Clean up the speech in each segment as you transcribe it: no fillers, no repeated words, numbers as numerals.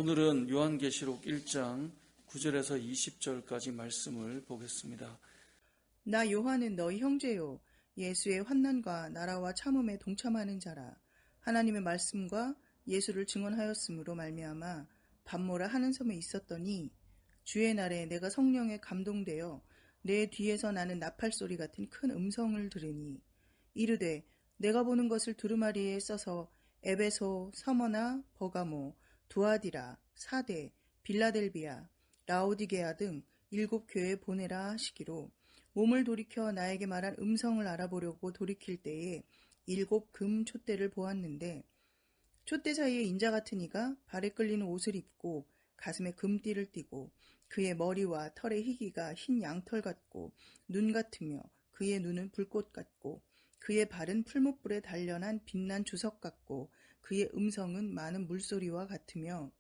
오늘은 요한계시록 1장 9절에서 20절까지 말씀을 보겠습니다. 나 요한은 너희 형제요 예수의 환난과 나라와 참음에 동참하는 자라. 하나님의 말씀과 예수를 증언하였으므로 말미암아 밤모라 하는 섬에 있었더니 주의 날에 내가 성령에 감동되어 내 뒤에서 나는 나팔 소리 같은 큰 음성을 들으니 이르되 내가 보는 것을 두루마리에 써서 에베소, 서머나, 버가모, 두아디라, 사데, 빌라델비아, 라오디게아 등 7 교회에 보내라 하시기로 몸을 돌이켜 나에게 말한 음성을 알아보려고 돌이킬 때에 7 금 촛대를 보았는데 촛대 사이에 인자 같은 이가 발에 끌리는 옷을 입고 가슴에 금띠를 띠고 그의 머리와 털의 희기가 흰 양털 같고 눈 같으며 그의 눈은 불꽃 같고 그의 발은 풀무불에 단련한 빛난 주석 같고 그의 음성은 많은 물소리와 같으며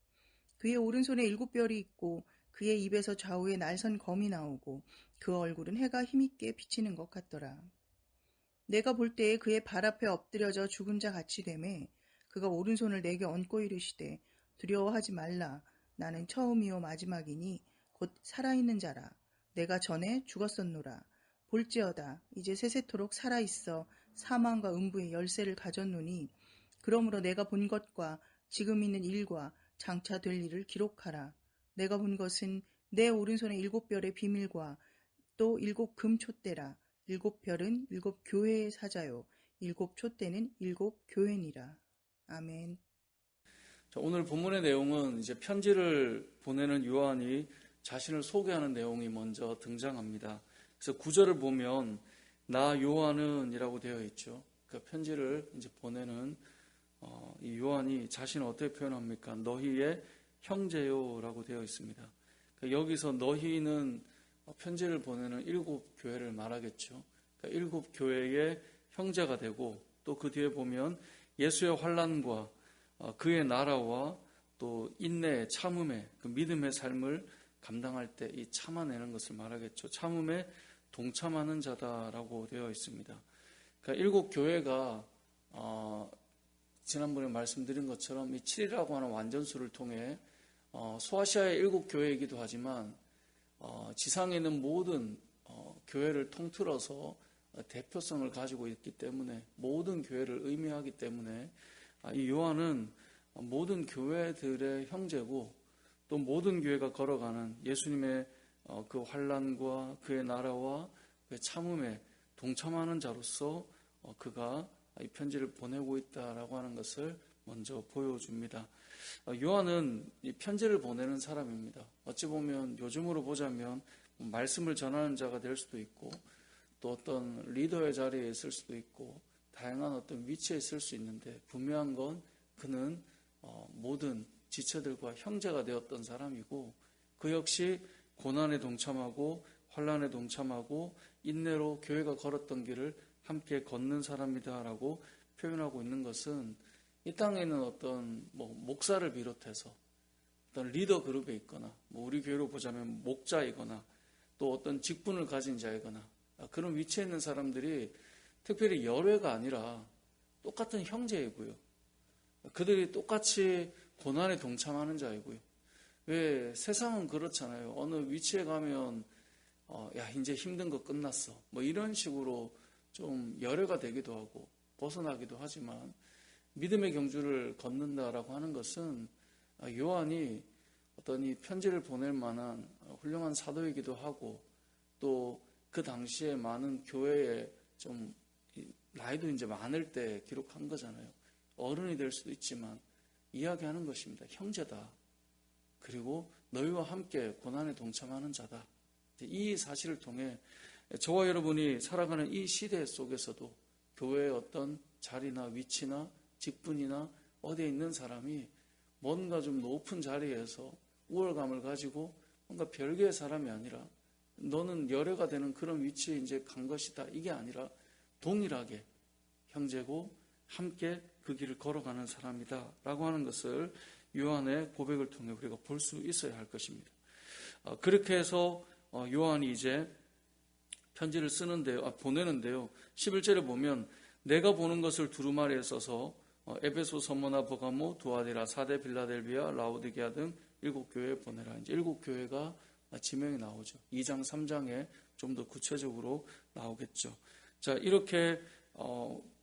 그의 오른손에 7 별이 있고 그의 입에서 좌우에 날선 검이 나오고 그 얼굴은 해가 힘있게 비치는 것 같더라. 내가 볼 때에 그의 발 앞에 엎드려져 죽은 자 같이 되매 그가 오른손을 내게 얹고 이르시되 두려워하지 말라. 나는 처음이요 마지막이니 곧 살아있는 자라. 내가 전에 죽었었노라. 볼지어다 이제 세세토록 살아있어 사망과 음부의 열쇠를 가졌노니 그러므로 내가 본 것과 지금 있는 일과 장차 될 일을 기록하라. 내가 본 것은 내 오른손에 7 별의 비밀과 또 7 금 촛대라. 7 별은 7 교회의 사자요 7 촛대는 7 교회니라. 아멘. 자, 오늘 본문의 내용은 이제 편지를 보내는 요한이 자신을 소개하는 내용이 먼저 등장합니다. 그래서 9절을 보면 나 요한은 이라고 되어 있죠. 그 편지를 이제 보내는 이 요한이 자신을 어떻게 표현합니까? 너희의 형제요라고 되어 있습니다. 그러니까 여기서 너희는 편지를 보내는 7 교회를 말하겠죠. 그러니까 7 교회의 형제가 되고 또 그 뒤에 보면 예수의 환난과 그의 나라와 또 인내, 참음의 그 믿음의 삶을 감당할 때 이 참아내는 것을 말하겠죠. 참음에 동참하는 자다라고 되어 있습니다. 그러니까 7 교회가 지난번에 말씀드린 것처럼 이 7이라고 하는 완전수를 통해 소아시아의 7 교회이기도 하지만 지상에 있는 모든 교회를 통틀어서 대표성을 가지고 있기 때문에 모든 교회를 의미하기 때문에 이 요한은 모든 교회들의 형제고 또 모든 교회가 걸어가는 예수님의 그 환난과 그의 나라와 그의 참음에 동참하는 자로서 그가 이 편지를 보내고 있다라고 하는 것을 먼저 보여줍니다. 요한은 이 편지를 보내는 사람입니다. 어찌 보면 요즘으로 보자면 말씀을 전하는 자가 될 수도 있고 또 어떤 리더의 자리에 있을 수도 있고 다양한 어떤 위치에 있을 수 있는데 분명한 건 그는 모든 지체들과 형제가 되었던 사람이고 그 역시 고난에 동참하고 환난에 동참하고 인내로 교회가 걸었던 길을 함께 걷는 사람이다라고 표현하고 있는 것은 이 땅에 있는 어떤 목사를 비롯해서 어떤 리더 그룹에 있거나 우리 교회로 보자면 목자이거나 또 어떤 직분을 가진 자이거나 그런 위치에 있는 사람들이 특별히 열외가 아니라 똑같은 형제이고요. 그들이 똑같이 고난에 동참하는 자이고요. 왜 세상은 그렇잖아요. 어느 위치에 가면 야 이제 힘든 거 끝났어. 이런 식으로 좀 열애가 되기도 하고 벗어나기도 하지만 믿음의 경주를 걷는다라고 하는 것은 요한이 어떤 이 편지를 보낼 만한 훌륭한 사도이기도 하고 또 그 당시에 많은 교회에 좀 나이도 이제 많을 때 기록한 거잖아요. 어른이 될 수도 있지만 이야기하는 것입니다. 형제다. 그리고 너희와 함께 고난에 동참하는 자다. 이 사실을 통해 저와 여러분이 살아가는 이 시대 속에서도 교회의 어떤 자리나 위치나 직분이나 어디에 있는 사람이 뭔가 좀 높은 자리에서 우월감을 가지고 뭔가 별개의 사람이 아니라 너는 열애가 되는 그런 위치에 이제 간 것이다. 이게 아니라 동일하게 형제고 함께 그 길을 걸어가는 사람이다. 라고 하는 것을 요한의 고백을 통해 우리가 볼 수 있어야 할 것입니다. 그렇게 해서 요한이 이제 편지를 보내는데요. 11절에 보면 내가 보는 것을 두루마리에 써서 에베소, 서머나, 버가모, 두아디라, 사데, 빌라델비아, 라오디게아 등 7교회에 보내라. 이제 7교회가 지명이 나오죠. 2장, 3장에 좀 더 구체적으로 나오겠죠. 자, 이렇게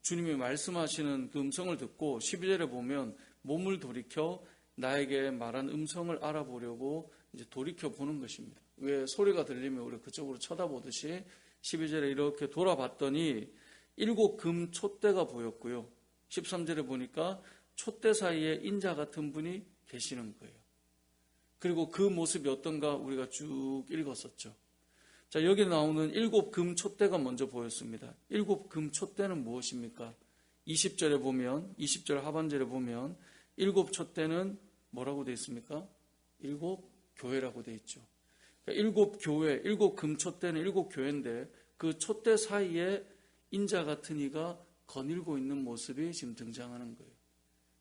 주님이 말씀하시는 그 음성을 듣고 12절에 보면 몸을 돌이켜 나에게 말한 음성을 알아보려고 이제 돌이켜 보는 것입니다. 왜 소리가 들리면 우리 그쪽으로 쳐다보듯이 12절에 이렇게 돌아봤더니 7 금 촛대가 보였고요. 13절에 보니까 촛대 사이에 인자 같은 분이 계시는 거예요. 그리고 그 모습이 어떤가 우리가 쭉 읽었었죠. 자, 여기 나오는 7 금 촛대가 먼저 보였습니다. 7 금 촛대는 무엇입니까? 20절에 보면, 20절 하반절에 보면 7 촛대는 뭐라고 되어 있습니까? 7 교회라고 되어 있죠. 그러니까 7 교회, 7 금 촛대는 7 교회인데 그 촛대 사이에 인자 같은 이가 거닐고 있는 모습이 지금 등장하는 거예요.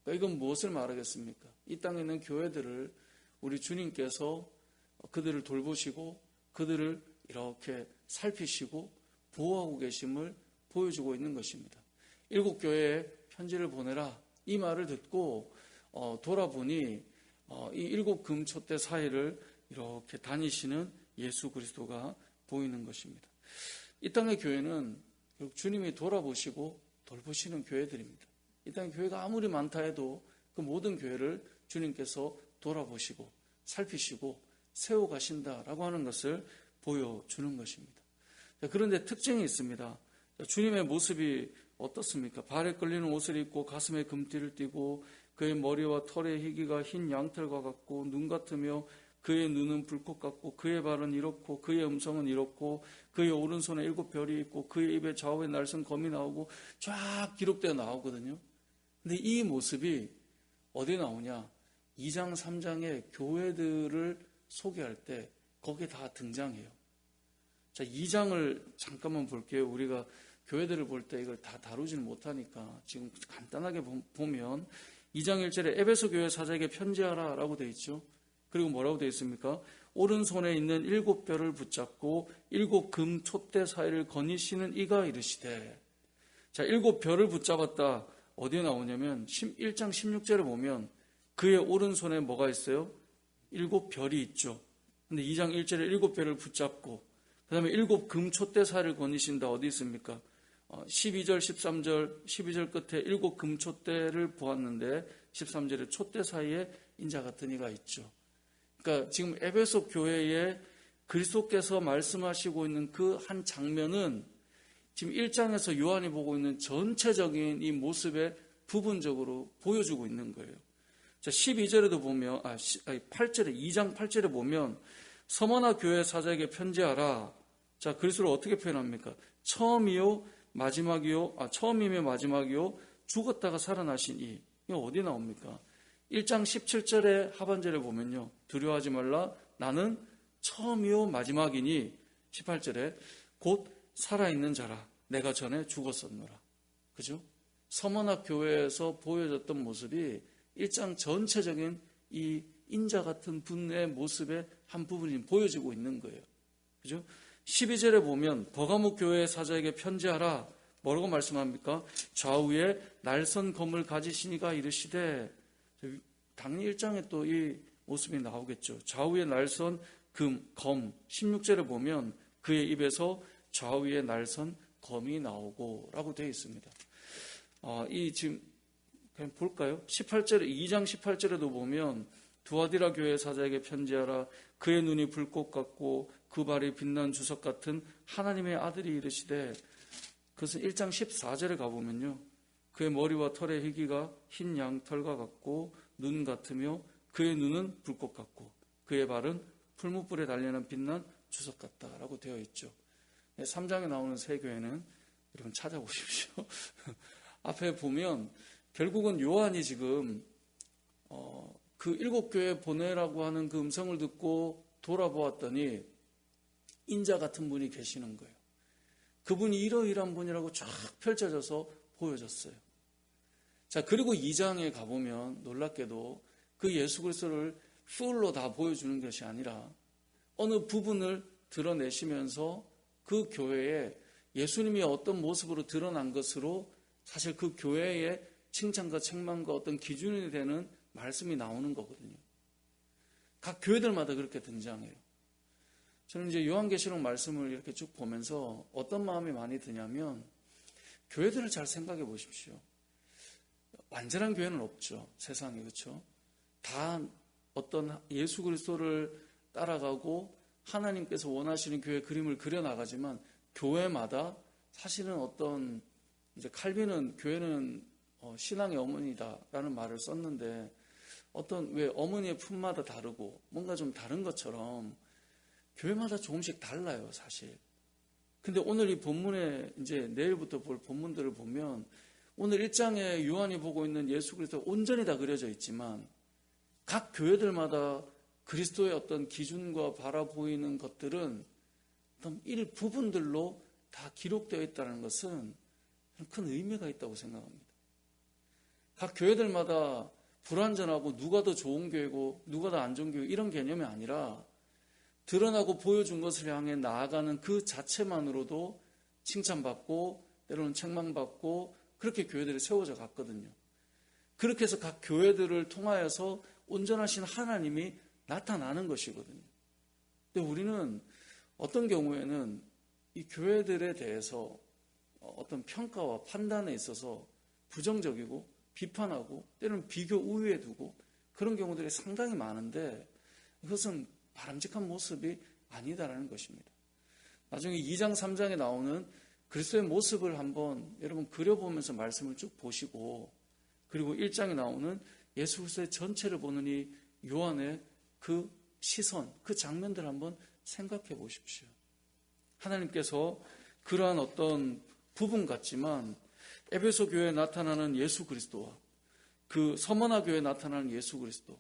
그러니까 이건 무엇을 말하겠습니까? 이 땅에 있는 교회들을 우리 주님께서 그들을 돌보시고 그들을 이렇게 살피시고 보호하고 계심을 보여주고 있는 것입니다. 7 교회에 편지를 보내라. 이 말을 듣고 돌아보니 이 7 금 촛대 사이를 이렇게 다니시는 예수 그리스도가 보이는 것입니다. 이 땅의 교회는 결국 주님이 돌아보시고 돌보시는 교회들입니다. 이 땅의 교회가 아무리 많다 해도 그 모든 교회를 주님께서 돌아보시고 살피시고 세워가신다라고 하는 것을 보여주는 것입니다. 그런데 특징이 있습니다. 주님의 모습이 어떻습니까? 발에 끌리는 옷을 입고 가슴에 금띠를 띠고 그의 머리와 털의 희기가 흰 양털과 같고 눈 같으며 그의 눈은 불꽃 같고 그의 발은 이렇고 그의 음성은 이렇고 그의 오른손에 7 별이 있고 그의 입에 좌우에 날선 검이 나오고 쫙 기록되어 나오거든요. 근데 이 모습이 어디에 나오냐? 2장 3장의 교회들을 소개할 때 거기에 다 등장해요. 자, 2장을 잠깐만 볼게요. 우리가 교회들을 볼 때 이걸 다 다루지는 못하니까 지금 간단하게 보면 2장 1절에 에베소 교회 사자에게 편지하라 라고 되어 있죠. 그리고 뭐라고 되어 있습니까? 오른손에 있는 7 별을 붙잡고 7 금 촛대 사이를 거니시는 이가 이르시되. 자, 7 별을 붙잡았다. 어디에 나오냐면 1장 16절에 보면 그의 오른손에 뭐가 있어요? 7 별이 있죠. 근데 2장 1절에 7 별을 붙잡고 그 다음에 7 금 촛대 사이를 거니신다. 어디 있습니까? 12절, 13절, 12절 끝에 7 금 촛대를 보았는데 13절에 촛대 사이에 인자 같은 이가 있죠. 그러니까 지금 에베소 교회에 그리스도께서 말씀하시고 있는 그 한 장면은 지금 1장에서 요한이 보고 있는 전체적인 이 모습에 부분적으로 보여주고 있는 거예요. 자, 12절에도 보면, 8절에, 2장 8절에 보면, 서머나 교회 사자에게 편지하라. 자, 그리스도를 어떻게 표현합니까? 처음이요, 마지막이요, 처음이며 마지막이요, 죽었다가 살아나신 이. 이거 어디 나옵니까? 1장 17절에 하반절에 보면요. 두려워하지 말라. 나는 처음이요, 마지막이니. 18절에 곧 살아있는 자라. 내가 전에 죽었었노라. 그죠? 서머나 교회에서 보여졌던 모습이 1장 전체적인 이 인자 같은 분의 모습의 한 부분이 보여지고 있는 거예요. 그죠? 12절에 보면 버가모 교회 사자에게 편지하라. 뭐라고 말씀합니까? 좌우에 날선 검을 가지시니가 이르시되. 당연히 1장에 또 이 모습이 나오겠죠. 좌우에 날선 검. 16절에 보면 그의 입에서 좌우에 날선 검이 나오고 라고 되어 있습니다. 이 지금 그냥 볼까요? 18절에 2장 18절에도 보면 두아디라 교회 사자에게 편지하라. 그의 눈이 불꽃 같고 그 발이 빛난 주석 같은 하나님의 아들이 이르시되. 그것은 1장 14절에 가보면요. 그의 머리와 털의 희기가 흰 양털과 같고 눈 같으며 그의 눈은 불꽃 같고 그의 발은 풀무불에 달리는 빛난 주석 같다라고 되어 있죠. 3장에 나오는 세 교회는 여러분 찾아보십시오. 앞에 보면 결국은 요한이 지금 그 7교회 보내라고 하는 그 음성을 듣고 돌아보았더니 인자 같은 분이 계시는 거예요. 그분이 이러이러한 분이라고 쫙 펼쳐져서 보여졌어요. 자, 그리고 2장에 가보면 놀랍게도 그 예수 그리스도를 풀로 다 보여주는 것이 아니라 어느 부분을 드러내시면서 그 교회에 예수님이 어떤 모습으로 드러난 것으로 사실 그 교회의 칭찬과 책망과 어떤 기준이 되는 말씀이 나오는 거거든요. 각 교회들마다 그렇게 등장해요. 저는 이제 요한계시록 말씀을 이렇게 쭉 보면서 어떤 마음이 많이 드냐면, 교회들을 잘 생각해 보십시오. 완전한 교회는 없죠, 세상에. 그렇죠? 다 어떤 예수 그리스도를 따라가고 하나님께서 원하시는 교회 그림을 그려나가지만, 교회마다 사실은 어떤, 이제 칼빈은 교회는 신앙의 어머니다라는 말을 썼는데, 어떤 왜 어머니의 품마다 다르고 뭔가 좀 다른 것처럼 교회마다 조금씩 달라요, 사실. 근데 오늘 이 본문에 이제 내일부터 볼 본문들을 보면, 오늘 1장에 요한이 보고 있는 예수 그리스도가 온전히 다 그려져 있지만, 각 교회들마다 그리스도의 어떤 기준과 바라보이는 것들은 어떤 일부분들로 다 기록되어 있다는 것은 큰 의미가 있다고 생각합니다. 각 교회들마다 불완전하고 누가 더 좋은 교회고 누가 더 안 좋은 교회, 이런 개념이 아니라 드러나고 보여준 것을 향해 나아가는 그 자체만으로도 칭찬받고 때로는 책망받고, 그렇게 교회들이 세워져 갔거든요. 그렇게 해서 각 교회들을 통하여서 온전하신 하나님이 나타나는 것이거든요. 근데 우리는 어떤 경우에는 이 교회들에 대해서 어떤 평가와 판단에 있어서 부정적이고 비판하고 때로는 비교 우위에 두고 그런 경우들이 상당히 많은데, 이것은 바람직한 모습이 아니다라는 것입니다. 나중에 2장 3장에 나오는 그리스도의 모습을 한번 여러분 그려보면서 말씀을 쭉 보시고, 그리고 1장에 나오는 예수 그리스도의 전체를 보는 이 요한의 그 시선, 그 장면들 한번 생각해 보십시오. 하나님께서 그러한 어떤 부분 같지만 에베소 교회에 나타나는 예수 그리스도와 그 서머나 교회에 나타나는 예수 그리스도,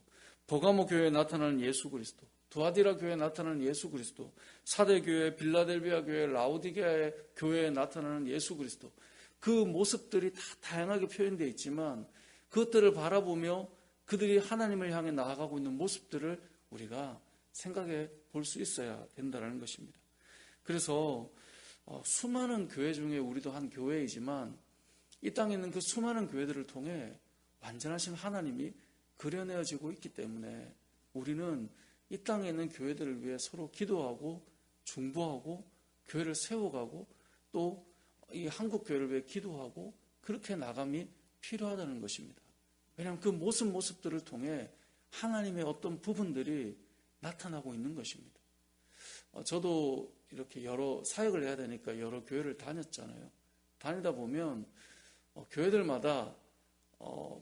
버가모 교회에 나타나는 예수 그리스도, 두아디라 교회에 나타나는 예수 그리스도, 사대 교회, 빌라델비아 교회, 라오디게아 교회에 나타나는 예수 그리스도, 그 모습들이 다 다양하게 표현되어 있지만, 그것들을 바라보며 그들이 하나님을 향해 나아가고 있는 모습들을 우리가 생각해 볼 수 있어야 된다는 것입니다. 그래서 수많은 교회 중에 우리도 한 교회이지만, 이 땅에 있는 그 수많은 교회들을 통해 완전하신 하나님이 그려내어지고 있기 때문에 우리는 이 땅에 있는 교회들을 위해 서로 기도하고 중보하고 교회를 세워가고 또 이 한국 교회를 위해 기도하고 그렇게 나감이 필요하다는 것입니다. 왜냐하면 그 모습들을 통해 하나님의 어떤 부분들이 나타나고 있는 것입니다. 저도 이렇게 여러 사역을 해야 되니까 여러 교회를 다녔잖아요. 다니다 보면 교회들마다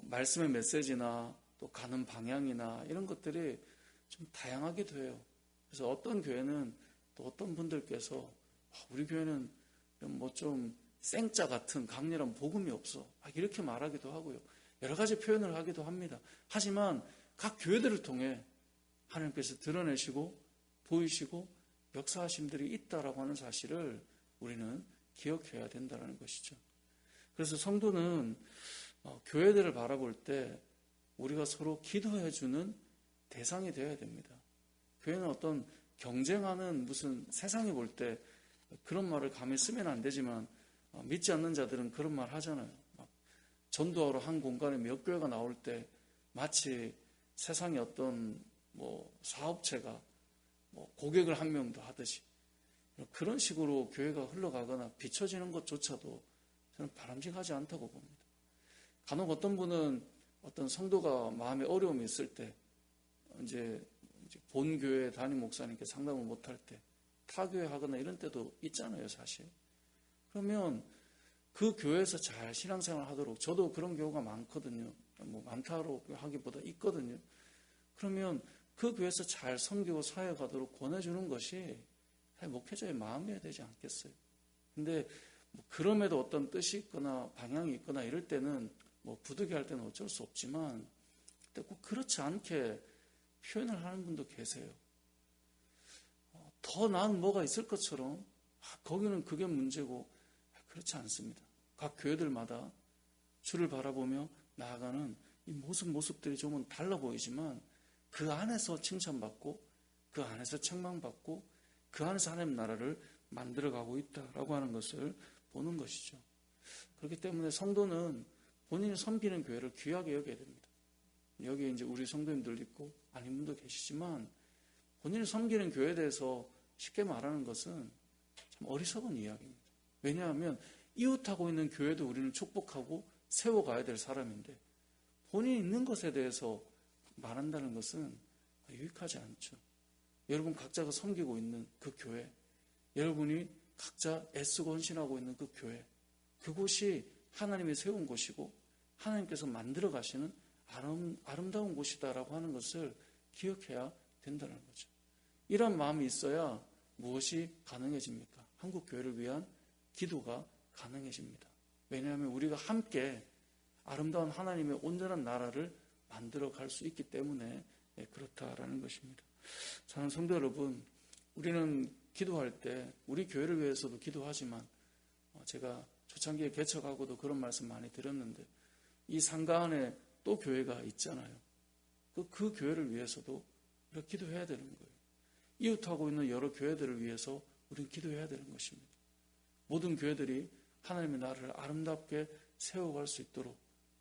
말씀의 메시지나 또 가는 방향이나 이런 것들이 좀 다양하기도 해요. 그래서 어떤 교회는 또 어떤 분들께서 우리 교회는 뭐 좀 생짜 같은 강렬한 복음이 없어, 이렇게 말하기도 하고요. 여러 가지 표현을 하기도 합니다. 하지만 각 교회들을 통해 하나님께서 드러내시고 보이시고 역사하심들이 있다라고 하는 사실을 우리는 기억해야 된다는 것이죠. 그래서 성도는 교회들을 바라볼 때 우리가 서로 기도해주는 대상이 되어야 됩니다. 교회는 어떤 경쟁하는, 무슨 세상이 볼 때 그런 말을 감히 쓰면 안 되지만 믿지 않는 자들은 그런 말 하잖아요. 전도하러 한 공간에 몇 교회가 나올 때 마치 세상의 어떤 사업체가 고객을 한 명도 하듯이 그런 식으로 교회가 흘러가거나 비춰지는 것조차도 저는 바람직하지 않다고 봅니다. 간혹 어떤 분은 어떤 성도가 마음에 어려움이 있을 때 이제 본교회 담임 목사님께 상담을 못할 때 타교회 하거나 이런 때도 있잖아요, 사실. 그러면 그 교회에서 잘 신앙생활 하도록, 저도 그런 경우가 많거든요. 많다고 하기보다 있거든요. 그러면 그 교회에서 잘 섬기고 사역하도록 권해주는 것이 목회자의 마음이어야 되지 않겠어요? 근데 그럼에도 어떤 뜻이 있거나 방향이 있거나 이럴 때는 부득이할 때는 어쩔 수 없지만, 근데 꼭 그렇지 않게 표현을 하는 분도 계세요. 더 나은 뭐가 있을 것처럼 거기는 그게 문제고, 그렇지 않습니다. 각 교회들마다 주를 바라보며 나아가는 이 모습들이 조금은 달라 보이지만 그 안에서 칭찬받고 그 안에서 책망받고 그 안에서 하나님 나라를 만들어가고 있다라고 하는 것을 보는 것이죠. 그렇기 때문에 성도는 본인이 섬기는 교회를 귀하게 여겨야 됩니다. 여기에 이제 우리 성도님들 있고 아닌 분도 계시지만 본인이 섬기는 교회에 대해서 쉽게 말하는 것은 참 어리석은 이야기입니다. 왜냐하면 이웃하고 있는 교회도 우리는 축복하고 세워가야 될 사람인데 본인이 있는 것에 대해서 말한다는 것은 유익하지 않죠. 여러분 각자가 섬기고 있는 그 교회, 여러분이 각자 애쓰고 헌신하고 있는 그 교회, 그곳이 하나님이 세운 곳이고 하나님께서 만들어 가시는 아름다운 곳이다라고 하는 것을 기억해야 된다는 거죠. 이런 마음이 있어야 무엇이 가능해집니까? 한국 교회를 위한 기도가 가능해집니다. 왜냐하면 우리가 함께 아름다운 하나님의 온전한 나라를 만들어 갈 수 있기 때문에 그렇다라는 것입니다. 사랑하는 성도 여러분, 우리는 기도할 때 우리 교회를 위해서도 기도하지만 제가 초창기에 개척하고도 그런 말씀 많이 드렸는데 이 상가 안에 또 교회가 있잖아요. 그 교회를 위해서도 우리가 기도해야 되는 거예요. 이웃하고 있는 여러 교회들을 위해서 우리는 기도해야 되는 것입니다. 모든 교회들이 하나님의 나라를 아름답게 세워갈 수 있도록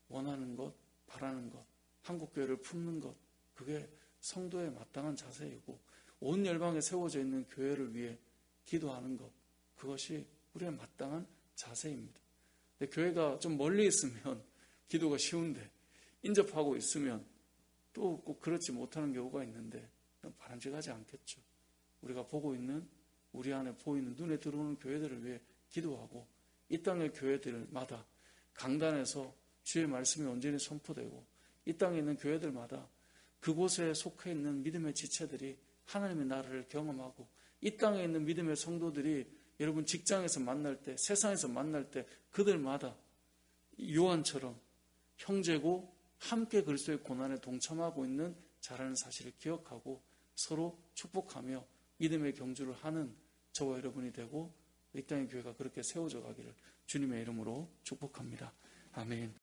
원하는 것, 바라는 것, 한국교회를 품는 것, 그게 성도의 마땅한 자세이고 온 열방에 세워져 있는 교회를 위해 기도하는 것, 그것이 우리의 마땅한 자세입니다. 근데 교회가 좀 멀리 있으면 기도가 쉬운데 인접하고 있으면 또 꼭 그렇지 못하는 경우가 있는데 바람직하지 않겠죠. 우리가 보고 있는 우리 안에 보이는 눈에 들어오는 교회들을 위해 기도하고 이 땅의 교회들마다 강단에서 주의 말씀이 온전히 선포되고 이 땅에 있는 교회들마다 그곳에 속해 있는 믿음의 지체들이 하나님의 나라를 경험하고 이 땅에 있는 믿음의 성도들이 여러분 직장에서 만날 때, 세상에서 만날 때 그들마다 요한처럼 형제고 함께 그리스도의 고난에 동참하고 있는 자라는 사실을 기억하고 서로 축복하며 믿음의 경주를 하는 저와 여러분이 되고 이 땅의 교회가 그렇게 세워져 가기를 주님의 이름으로 축복합니다. 아멘.